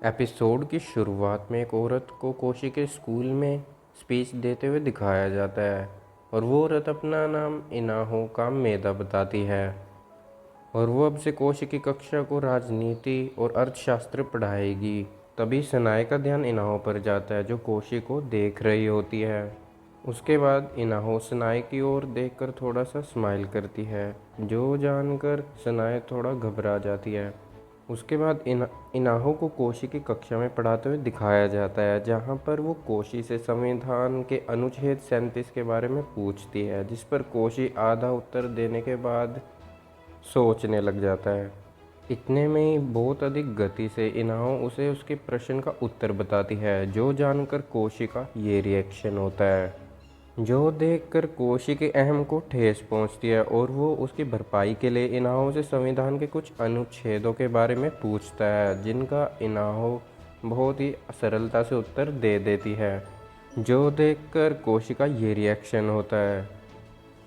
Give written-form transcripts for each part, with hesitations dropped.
Episode की शुरुआत में एक औरत को कोशी के स्कूल में स्पीच देते हुए दिखाया जाता है और वो औरत अपना नाम इनाहो काम मेदा बताती है और वो अब से कोशी की कक्षा को राजनीति और अर्थशास्त्र पढ़ाएगी। तभी सनाए का ध्यान इनाहो पर जाता है जो कोशी को देख रही होती है। उसके बाद इनाहो सनाए की ओर देखकर थोड़ा सा स्माइल करती है जो जानकर सनाए थोड़ा घबरा जाती है। उसके बाद इनाहो को कोशी की कक्षा में पढ़ाते हुए दिखाया जाता है जहाँ पर वो कोशी से संविधान के अनुच्छेद 37 के बारे में पूछती है, जिस पर कोशी आधा उत्तर देने के बाद सोचने लग जाता है। इतने में ही बहुत अधिक गति से इनाहो उसे उसके प्रश्न का उत्तर बताती है जो जानकर कोशी का ये रिएक्शन होता है जो देखकर कोशी के अहम को ठेस पहुंचती है और वो उसकी भरपाई के लिए इनाहो से संविधान के कुछ अनुच्छेदों के बारे में पूछता है जिनका इनाहो बहुत ही सरलता से उत्तर दे देती है जो देखकर कोशी का ये रिएक्शन होता है।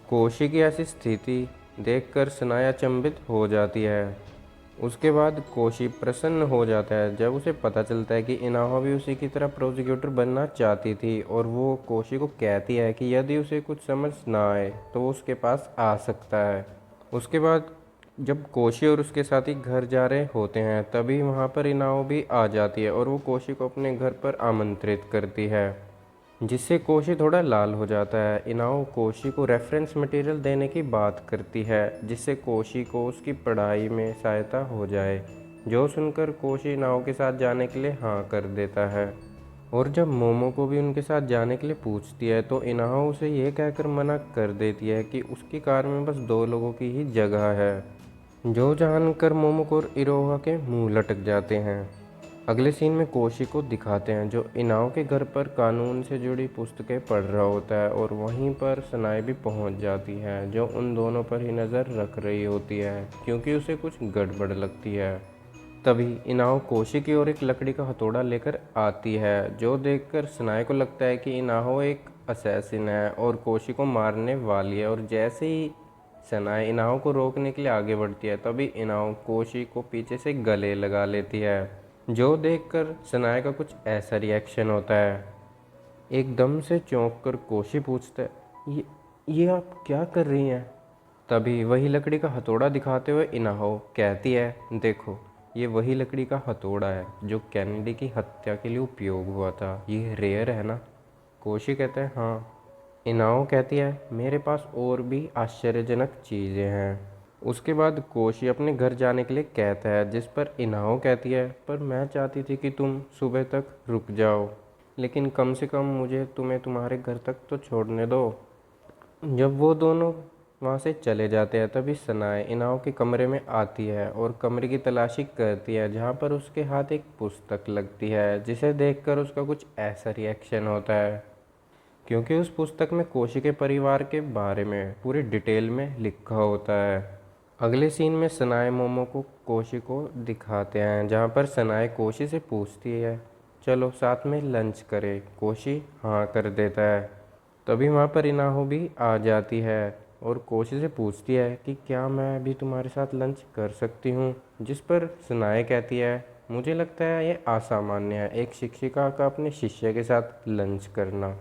कोशी की ऐसी स्थिति देखकर सनाया अचंभित हो जाती है। उसके बाद कोशी प्रसन्न हो जाता है जब उसे पता चलता है कि इनाहो भी उसी की तरह प्रोसिक्यूटर बनना चाहती थी और वो कोशी को कहती है कि यदि उसे कुछ समझ ना आए तो वो उसके पास आ सकता है। उसके बाद जब कोशी और उसके साथी घर जा रहे होते हैं तभी वहाँ पर इनाहो भी आ जाती है और वो कोशी को अपने घर पर आमंत्रित करती है जिससे कोशी थोड़ा लाल हो जाता है। इनाहो कोशी को रेफरेंस मटेरियल देने की बात करती है जिससे कोशी को उसकी पढ़ाई में सहायता हो जाए, जो सुनकर कोशी इनाहो के साथ जाने के लिए हाँ कर देता है। और जब मोमो को भी उनके साथ जाने के लिए पूछती है तो इनाहो उसे ये कहकर मना कर देती है कि उसकी कार में बस 2 लोगों की ही जगह है, जो जानकर मोमो और इरोहा के मुंह लटक जाते हैं। अगले सीन में कोशी को दिखाते हैं जो इनाओ के घर पर कानून से जुड़ी पुस्तकें पढ़ रहा होता है और वहीं पर सनाए भी पहुंच जाती है जो उन दोनों पर ही नज़र रख रही होती है क्योंकि उसे कुछ गड़बड़ लगती है। तभी इनाओ कोशी की ओर एक लकड़ी का हथौड़ा लेकर आती है जो देखकर सनाए को लगता है कि इनाहो एक असैसिन है और कोशी को मारने वाली है और जैसे ही सनाए इनाहो को रोकने के लिए आगे बढ़ती है तभी इनाहो कोशी को पीछे से गले लगा लेती है जो देखकर सनाए का कुछ ऐसा रिएक्शन होता है। एकदम से चौंक कर कोशी पूछता है, ये आप क्या कर रही हैं? तभी वही लकड़ी का हथौड़ा दिखाते हुए इनाहो कहती है, देखो ये वही लकड़ी का हथौड़ा है जो कैनेडी की हत्या के लिए उपयोग हुआ था। ये रेयर है ना? कोशी कहता है हाँ। इनाहो कहती है मेरे पास और भी आश्चर्यजनक चीज़ें हैं। उसके बाद कोशी अपने घर जाने के लिए कहता है जिस पर इनाहो कहती है पर मैं चाहती थी कि तुम सुबह तक रुक जाओ, लेकिन कम से कम मुझे तुम्हें तुम्हारे घर तक तो छोड़ने दो। जब वो दोनों वहाँ से चले जाते हैं तभी सनाए इनाहो के कमरे में आती है और कमरे की तलाशी करती है जहाँ पर उसके हाथ एक पुस्तक लगती है जिसे देखकर उसका कुछ ऐसा रिएक्शन होता है क्योंकि उस पुस्तक में कोशी के परिवार के बारे में पूरी डिटेल में लिखा होता है। अगले सीन में सनाए मोमो को कोशी को दिखाते हैं जहाँ पर सनाए कोशी से पूछती है चलो साथ में लंच करें। कोशी हाँ कर देता है। तभी वहाँ पर इनाहो भी आ जाती है और कोशी से पूछती है कि क्या मैं भी तुम्हारे साथ लंच कर सकती हूँ, जिस पर सनाए कहती है मुझे लगता है ये असामान्य है एक शिक्षिका का अपने शिष्य के साथ लंच करना।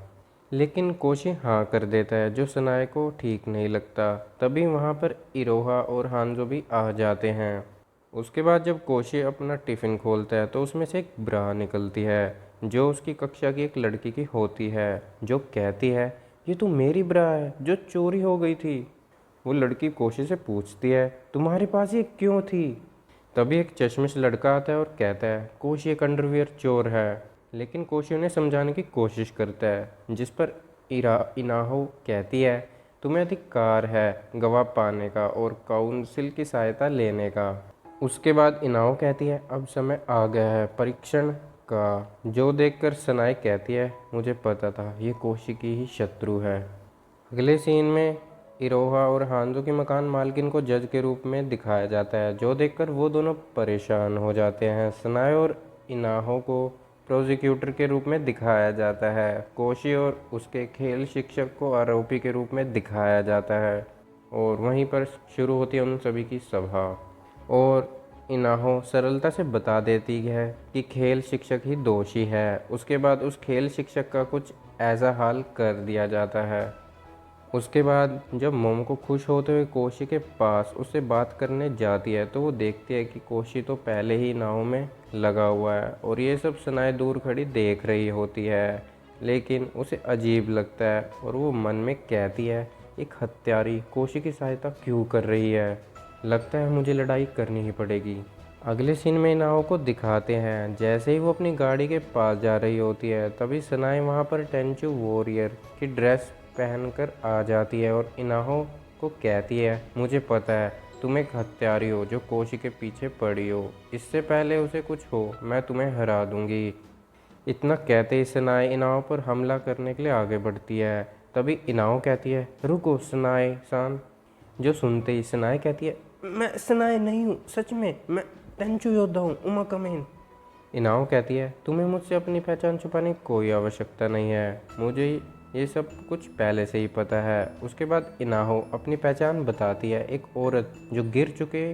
लेकिन कोशी हाँ कर देता है जो सनाए को ठीक नहीं लगता। तभी वहाँ पर इरोहा और हांजो भी आ जाते हैं। उसके बाद जब कोशी अपना टिफ़िन खोलता है तो उसमें से एक ब्रा निकलती है जो उसकी कक्षा की एक लड़की की होती है जो कहती है ये तो मेरी ब्रा है जो चोरी हो गई थी। वो लड़की कोशी से पूछती है तुम्हारे पास ये क्यों थी? तभी एक चश्मिश लड़का आता है और कहता है कोशी एक अंडरवियर चोर है, लेकिन कोशी उन्हें समझाने की कोशिश करता है जिस पर इनाहो कहती है तुम्हें अधिकार है गवाह पाने का और काउंसिल की सहायता लेने का। उसके बाद इनाहो कहती है अब समय आ गया है परीक्षण का, जो देखकर सनाए कहती है मुझे पता था ये कोशी की ही शत्रु है। अगले सीन में इरोहा और हांजो की मकान मालकिन को जज के रूप में दिखाया जाता है जो देखकर वो दोनों परेशान हो जाते हैं। सनाए और इनाहो को प्रोसिक्यूटर के रूप में दिखाया जाता है। कोशी और उसके खेल शिक्षक को आरोपी के रूप में दिखाया जाता है और वहीं पर शुरू होती है उन सभी की सभा। और इनाहो सरलता से बता देती है कि खेल शिक्षक ही दोषी है। उसके बाद उस खेल शिक्षक का कुछ ऐसा हाल कर दिया जाता है। उसके बाद जब मोमोको खुश होते हुए कोशी के पास उससे बात करने जाती है तो वो देखती है कि कोशी तो पहले ही नाव में लगा हुआ है और ये सब सनाए दूर खड़ी देख रही होती है। लेकिन उसे अजीब लगता है और वो मन में कहती है, एक हत्यारी कोशी की सहायता क्यों कर रही है? लगता है मुझे लड़ाई करनी ही पड़ेगी। अगले सीन में इनाहो को दिखाते हैं जैसे ही वो अपनी गाड़ी के पास जा रही होती है तभी सनाए वहाँ पर टेंचू वॉरियर की ड्रेस पहनकर आ जाती है और इनाहो को कहती है, मुझे पता है तुम एक हत्यारी हो जो कोशी के पीछे पड़ी हो। इससे पहले उसे कुछ हो मैं तुम्हें हरा दूंगी। इतना कहते ही सनाए इनाहो पर हमला करने के लिए आगे बढ़ती है। तभी इनाहो कहती है, रुको सनाए सान। जो सुनते ही सनाए कहती है, मैं सनाए नहीं हूँ, सच में मैं टेंचू योद्धा हूँ, उमा कमेन। इनाहो कहती है, तुम्हें मुझसे अपनी पहचान छुपाने की कोई आवश्यकता नहीं है, मुझे ये सब कुछ पहले से ही पता है। उसके बाद इनाहो अपनी पहचान बताती है, एक औरत जो गिर चुके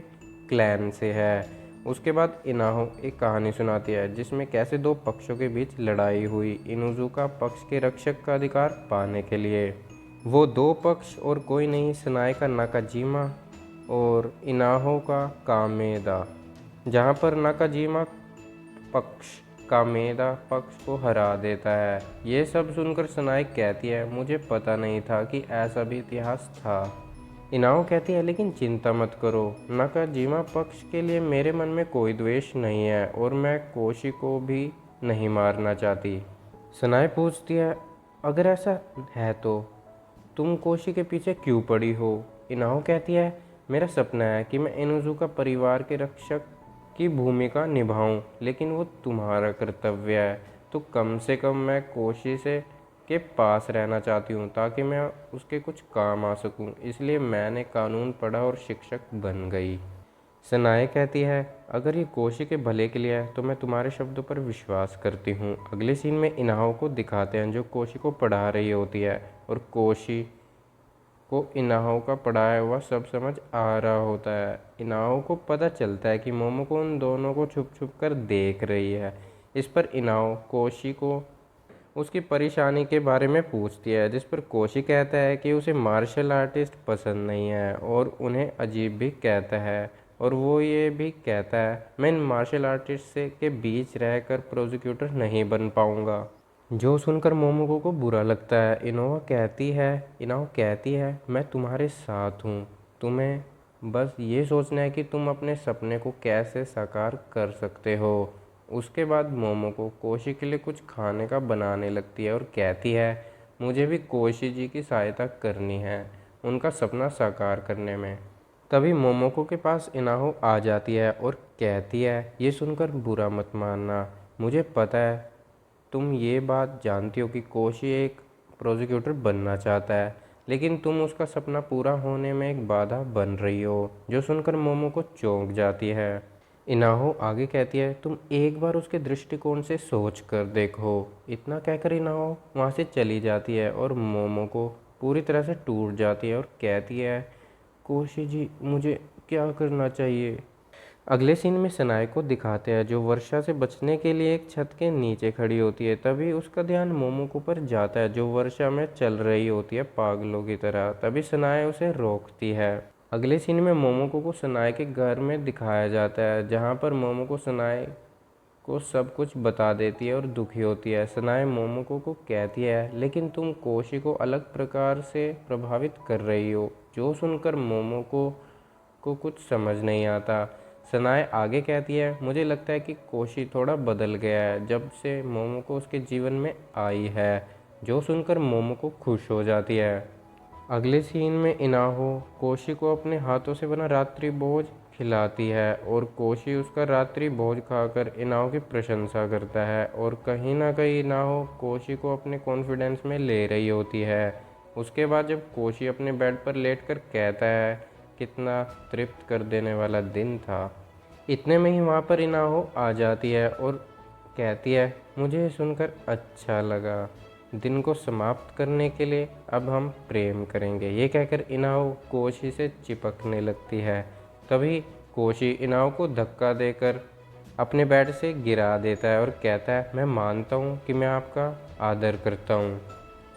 क्लैन से है। उसके बाद इनाहो एक कहानी सुनाती है जिसमें कैसे दो पक्षों के बीच लड़ाई हुई इनुजुका पक्ष के रक्षक का अधिकार पाने के लिए। वो दो पक्ष और कोई नहीं, सनाए का नाकाजिमा और इनाहो का कामेदा, जहाँ पर नाकाजिमा पक्ष कामेदा पक्ष को हरा देता है। ये सब सुनकर सनाए कहती है, मुझे पता नहीं था कि ऐसा भी इतिहास था। इनाहो कहती है, लेकिन चिंता मत करो, नाकाजिमा पक्ष के लिए मेरे मन में कोई द्वेष नहीं है और मैं कोशी को भी नहीं मारना चाहती। सनाए पूछती है, अगर ऐसा है तो तुम कोशी के पीछे क्यों पड़ी हो? इनाहो कहती है, मेरा सपना है कि मैं इनुजुका परिवार के रक्षक की भूमिका निभाऊं, लेकिन वो तुम्हारा कर्तव्य है, तो कम से कम मैं कोशी से के पास रहना चाहती हूँ ताकि मैं उसके कुछ काम आ सकूँ, इसलिए मैंने कानून पढ़ा और शिक्षक बन गई। सनाए कहती है, अगर ये कोशी के भले के लिए है तो मैं तुम्हारे शब्दों पर विश्वास करती हूँ। अगले सीन में इनाहो को दिखाते हैं जो कोशी को पढ़ा रही होती है और कोशी को इनाहो का पढ़ाया हुआ सब समझ आ रहा होता है। इनाहो को पता चलता है कि मोमोको उन दोनों को छुप छुप कर देख रही है। इस पर इनाहो कोशी को उसकी परेशानी के बारे में पूछती है, जिस पर कोशी कहता है कि उसे मार्शल आर्टिस्ट पसंद नहीं है और उन्हें अजीब भी कहता है और वो ये भी कहता है, मैं इन मार्शल आर्टिस्ट से के बीच रहकर प्रोसिक्यूटर नहीं बन पाऊंगा। जो सुनकर मोमोको को बुरा लगता है। इनाहो कहती है, मैं तुम्हारे साथ हूँ, तुम्हें बस ये सोचना है कि तुम अपने सपने को कैसे साकार कर सकते हो। उसके बाद मोमोको कोशी के लिए कुछ खाने का बनाने लगती है और कहती है, मुझे भी कोशी जी की सहायता करनी है उनका सपना साकार करने में। तभी मोमोको के पास इनाहो आ जाती है और कहती है, ये सुनकर बुरा मत मानना, मुझे पता है तुम ये बात जानती हो कि कोशी एक प्रोसिक्यूटर बनना चाहता है, लेकिन तुम उसका सपना पूरा होने में एक बाधा बन रही हो। जो सुनकर मोमोको चौंक जाती है। इनाहो आगे कहती है, तुम एक बार उसके दृष्टिकोण से सोच कर देखो। इतना कहकर इनाहो वहाँ से चली जाती है और मोमोको पूरी तरह से टूट जाती है और कहती है, कोशी जी मुझे क्या करना चाहिए? अगले सीन में सनाए को दिखाते हैं जो वर्षा से बचने के लिए एक छत के नीचे खड़ी होती है। तभी उसका ध्यान मोमोको पर जाता है जो वर्षा में चल रही होती है पागलों की तरह। तभी सनाए उसे रोकती है। अगले सीन में मोमोको को सनाए के घर में दिखाया जाता है जहाँ पर मोमोको सनाए को सब कुछ बता देती है और दुखी होती है। सनाए मोमोको को कहती है, लेकिन तुम कोशी को अलग प्रकार से प्रभावित कर रही हो। जो सुनकर मोमोको को कुछ समझ नहीं आता। सनाए आगे कहती है, मुझे लगता है कि कोशी थोड़ा बदल गया है जब से मोमोको उसके जीवन में आई है। जो सुनकर मोमोको खुश हो जाती है। अगले सीन में इनाहो कोशी को अपने हाथों से बना रात्रि भोज खिलाती है और कोशी उसका रात्रि भोज खाकर इनाहो की प्रशंसा करता है और कहीं ना कहीं इनाहो कोशी को अपने कॉन्फिडेंस में ले रही होती है। उसके बाद जब कोशी अपने बेड पर लेटकर कहता है, कितना तृप्त कर देने वाला दिन था, इतने में ही वहाँ पर इनाहो आ जाती है और कहती है, मुझे सुनकर अच्छा लगा, दिन को समाप्त करने के लिए अब हम प्रेम करेंगे। ये कहकर इनाहो कोशी से चिपकने लगती है। तभी कोशी इनाओ को धक्का देकर अपने बेड से गिरा देता है और कहता है, मैं मानता हूँ कि मैं आपका आदर करता हूँ,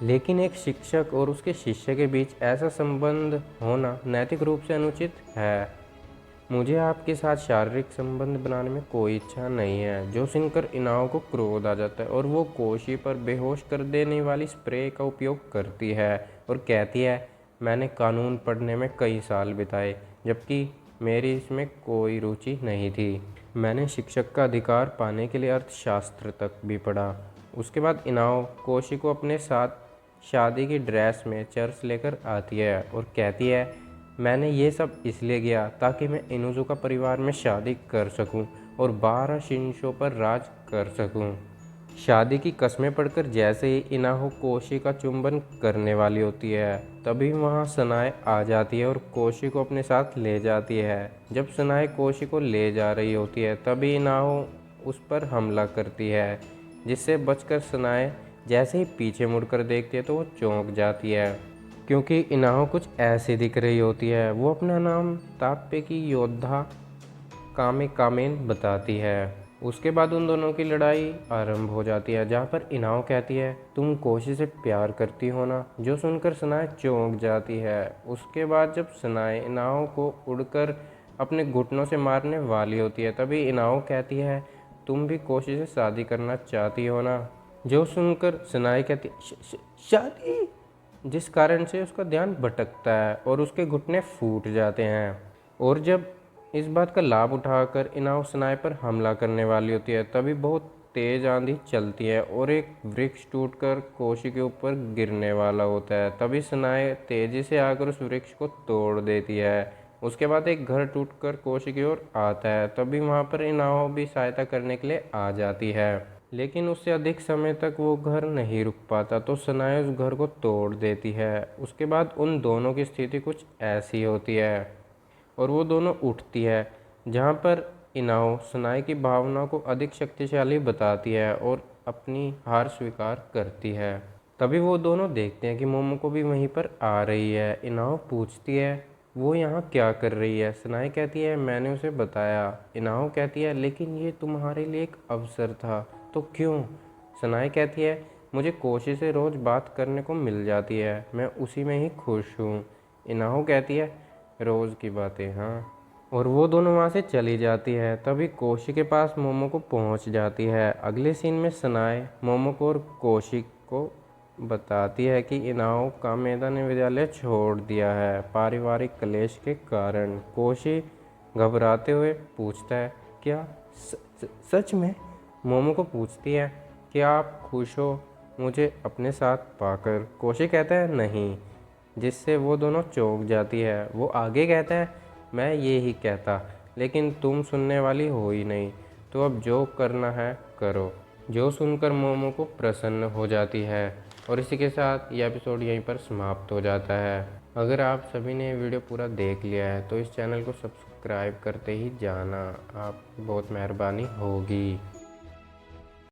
लेकिन एक शिक्षक और उसके शिष्य के बीच ऐसा संबंध होना नैतिक रूप से अनुचित है। मुझे आपके साथ शारीरिक संबंध बनाने में कोई इच्छा नहीं है। जो सुनकर इनाओ को क्रोध आ जाता है और वो कोशी पर बेहोश कर देने वाली स्प्रे का उपयोग करती है और कहती है, मैंने कानून पढ़ने में कई साल बिताए, जबकि मेरी इसमें कोई रुचि नहीं थी। मैंने शिक्षक का अधिकार पाने के लिए अर्थशास्त्र तक भी पढ़ा। उसके बाद इनाओ कोशी को अपने साथ शादी की ड्रेस में चर्च लेकर आती है और कहती है, मैंने ये सब इसलिए किया ताकि मैं इनुजुका परिवार में शादी कर सकूं और 12 शिंशों पर राज कर सकूं। शादी की कस्में पढ़कर जैसे ही इनाहो कोशी का चुंबन करने वाली होती है, तभी वहां सनाए आ जाती है और कोशी को अपने साथ ले जाती है। जब सनाए कोशी को ले जा रही होती है, तभी इनाहो उस पर हमला करती है, जिससे बचकर सनाए जैसे ही पीछे मुड़कर देखती है तो वो चौंक जाती है, क्योंकि इनाहो कुछ ऐसी दिख रही होती है। वो अपना नाम ताप्पे की योद्धा कामे कामेन बताती है। उसके बाद उन दोनों की लड़ाई आरंभ हो जाती है, जहाँ पर इनाहो कहती है, तुम कोशी से प्यार करती हो ना, जो सुनकर सनाए चौंक जाती है। उसके बाद जब सनाए इनाहो को उड़कर अपने घुटनों से मारने वाली होती है, तभी इनाहो कहती है, तुम भी कोशी से शादी करना चाहती हो ना, जो सुनकर सनाए कहती है, शादी, जिस कारण से उसका ध्यान भटकता है और उसके घुटने फूट जाते हैं। और जब इस बात का लाभ उठाकर इनाओ सनाए पर हमला करने वाली होती है, तभी बहुत तेज आंधी चलती है और एक वृक्ष टूटकर कोशी के ऊपर गिरने वाला होता है। तभी सनाए तेजी से आकर उस वृक्ष को तोड़ देती है। उसके बाद एक घर टूटकर कोशी की ओर आता है, तभी वहाँ पर इनाओ भी सहायता करने के लिए आ जाती है, लेकिन उससे अधिक समय तक वो घर नहीं रुक पाता, तो सनाए उस घर को तोड़ देती है। उसके बाद उन दोनों की स्थिति कुछ ऐसी होती है और वो दोनों उठती है, जहाँ पर इनाओ सनाए की भावना को अधिक शक्तिशाली बताती है और अपनी हार स्वीकार करती है। तभी वो दोनों देखते हैं कि मोमो को भी वहीं पर आ रही है। इनाओ पूछती है, वो यहाँ क्या कर रही है? सनाए कहती है, मैंने उसे बताया। इनाओ कहती है, लेकिन ये तुम्हारे लिए एक अवसर था, तो क्यों? सनाए कहती है, मुझे कोशी से रोज़ बात करने को मिल जाती है, मैं उसी में ही खुश हूँ। इनाओ कहती है, रोज़ की बातें, हाँ। और वो दोनों वहाँ से चली जाती है। तभी कोशी के पास मोमो को पहुँच जाती है। अगले सीन में सनाए मोमो को और कोशी को बताती है कि इनाओ कामेदा ने विद्यालय छोड़ दिया है पारिवारिक क्लेश के कारण। कोशी घबराते हुए पूछता है, क्या सच में? मोमो को पूछती है, क्या आप खुश हो मुझे अपने साथ पाकर? कोशी कहता है, नहीं, जिससे वो दोनों चौंक जाती है। वो आगे कहता है, मैं ये ही कहता, लेकिन तुम सुनने वाली हो ही नहीं, तो अब जो करना है करो। जो सुनकर मोमो को प्रसन्न हो जाती है। और इसी के साथ ये एपिसोड यहीं पर समाप्त हो जाता है। अगर आप सभी ने वीडियो पूरा देख लिया है तो इस चैनल को सब्सक्राइब करते ही जाना, आप बहुत मेहरबानी होगी।